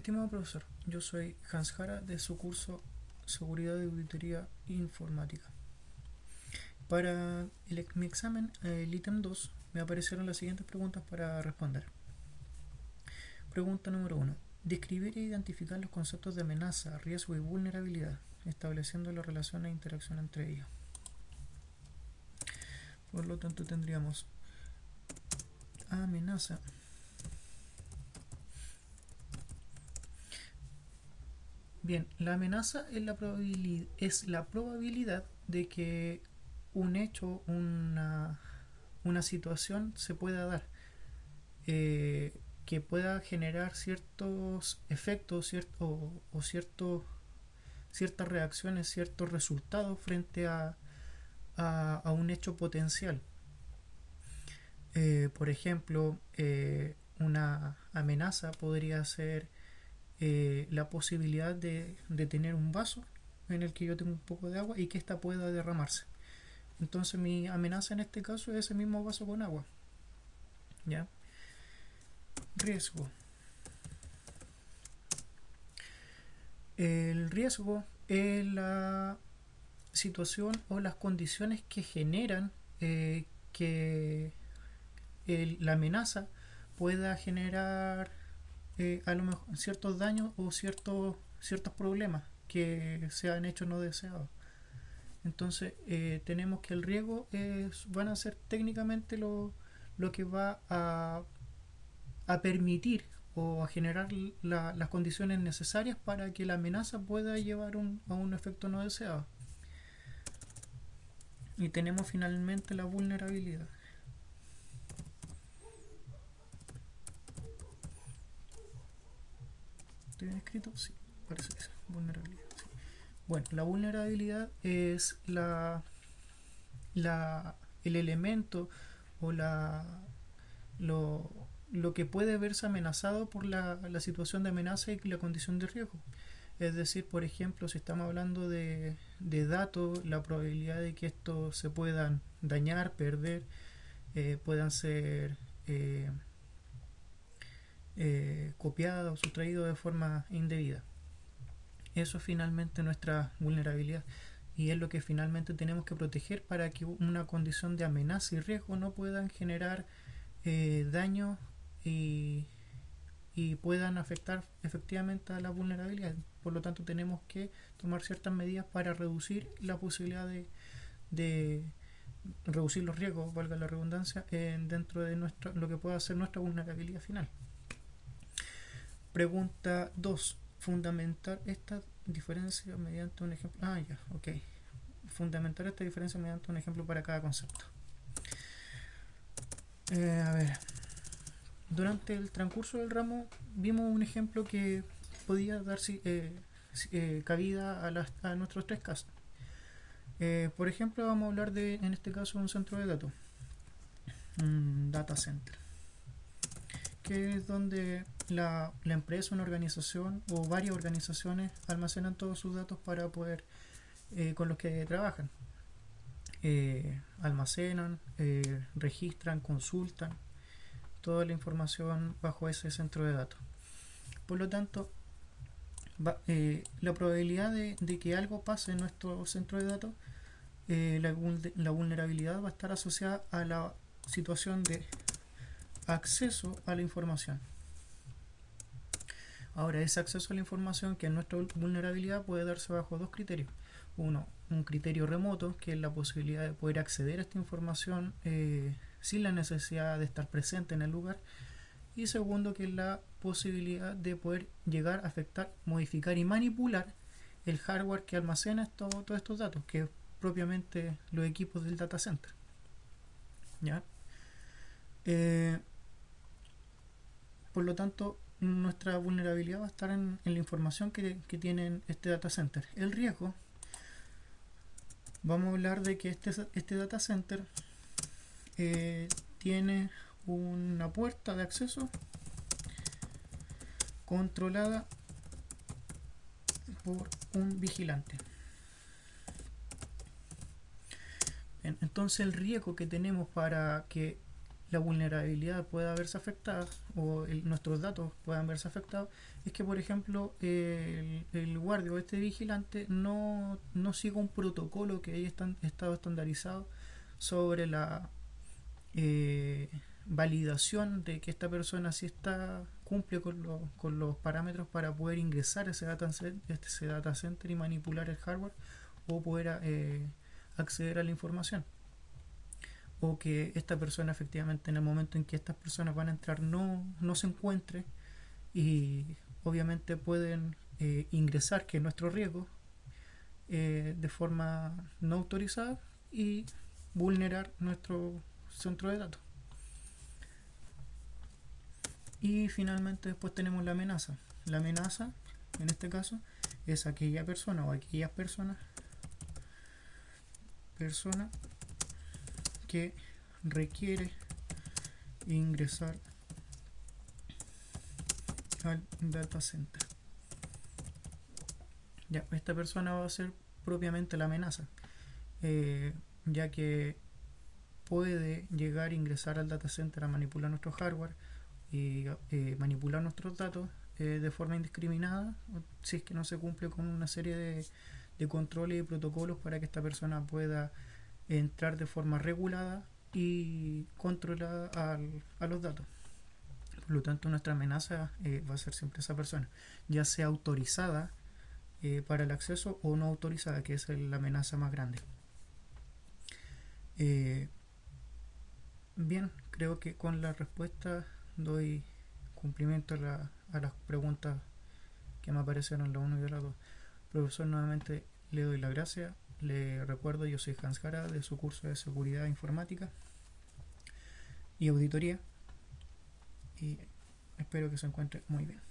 Estimado profesor, yo soy Hans Jara de su curso Seguridad y Auditoría Informática. Para mi examen, el ítem 2, me aparecieron las siguientes preguntas para responder. Pregunta número 1. Describir e identificar los conceptos de amenaza, riesgo y vulnerabilidad, estableciendo la relación e interacción entre ellos. Por lo tanto, tendríamos amenaza. Bien, la amenaza es la probabilidad de que un hecho, una situación se pueda dar, que pueda generar ciertos efectos ciertas reacciones, ciertos resultados frente a un hecho potencial. Por ejemplo, una amenaza podría ser la posibilidad de tener un vaso en el que yo tengo un poco de agua y que ésta pueda derramarse. Entonces mi amenaza en este caso es ese mismo vaso con agua. ¿Ya? Riesgo. El riesgo es la situación o las condiciones que generan que la amenaza pueda generar a lo mejor ciertos daños o ciertos problemas que sean hechos no deseados. Entonces tenemos que el riesgo van a ser técnicamente lo que va a permitir o a generar las condiciones necesarias para que la amenaza pueda llevar a un efecto no deseado. Y tenemos finalmente la vulnerabilidad. ¿Estoy bien escrito? Sí, parece que sí. Vulnerabilidad. Sí. Bueno, la vulnerabilidad es el elemento o lo, lo que puede verse amenazado por la situación de amenaza y la condición de riesgo. Es decir, por ejemplo, si estamos hablando de datos, la probabilidad de que estos se puedan dañar, perder, puedan ser copiados o sustraídos de forma indebida. Eso es finalmente nuestra vulnerabilidad y es lo que finalmente tenemos que proteger para que una condición de amenaza y riesgo no puedan generar daño y puedan afectar efectivamente a la vulnerabilidad. Por lo tanto, tenemos que tomar ciertas medidas para reducir la posibilidad de reducir los riesgos, valga la redundancia, dentro de lo que pueda ser nuestra vulnerabilidad final. Pregunta 2. Fundamentar esta diferencia mediante un ejemplo. Ya, ok. Fundamentar esta diferencia mediante un ejemplo para cada concepto. A ver. Durante el transcurso del ramo vimos un ejemplo que podía dar cabida a nuestros tres casos. Por ejemplo, vamos a hablar en este caso, un centro de datos, un data center, que es donde la empresa, una organización o varias organizaciones almacenan todos sus datos para poder con los que trabajan. Almacenan, registran, consultan toda la información bajo ese centro de datos. Por lo tanto, la probabilidad de que algo pase en nuestro centro de datos, la vulnerabilidad va a estar asociada a la situación de acceso a la información. Ahora, ese acceso a la información, que es nuestra vulnerabilidad, puede darse bajo dos criterios. Uno, un criterio remoto, que es la posibilidad de poder acceder a esta información sin la necesidad de estar presente en el lugar. Y segundo, que es la posibilidad de poder llegar a afectar, modificar y manipular el hardware que almacena todos estos datos, que es propiamente los equipos del data center. ¿Ya? Por lo tanto, nuestra vulnerabilidad va a estar en la información que tiene este data center. El riesgo, vamos a hablar de que este data center tiene una puerta de acceso controlada por un vigilante. Bien, entonces el riesgo que tenemos para que la vulnerabilidad pueda verse afectada o nuestros datos puedan verse afectados es que, por ejemplo, el guardia o este vigilante no siga un protocolo que haya estado estandarizado sobre la eh, validación de que esta persona sí cumple con los parámetros para poder ingresar a ese data center y manipular el hardware o poder acceder a la información, o que esta persona efectivamente en el momento en que estas personas van a entrar no se encuentre y obviamente pueden ingresar, que es nuestro riesgo, de forma no autorizada y vulnerar nuestro centro de datos. Y finalmente después tenemos la amenaza. La amenaza, en este caso, es aquella persona o aquellas persona que requiere ingresar al data center. Ya, esta persona va a ser propiamente la amenaza, eh, ya que puede llegar a ingresar al data center a manipular nuestro hardware y manipular nuestros datos de forma indiscriminada, si es que no se cumple con una serie de controles y protocolos para que esta persona pueda entrar de forma regulada y controlada a los datos. Por lo tanto, nuestra amenaza va a ser siempre esa persona, ya sea autorizada para el acceso o no autorizada, que es la amenaza más grande. Eh, Bien, creo que con la respuesta doy cumplimiento a las preguntas que me aparecieron la 1 y la 2. Profesor, nuevamente le doy la gracia. Le recuerdo, yo soy Hans Jara de su curso de Seguridad Informática y Auditoría y espero que se encuentre muy bien.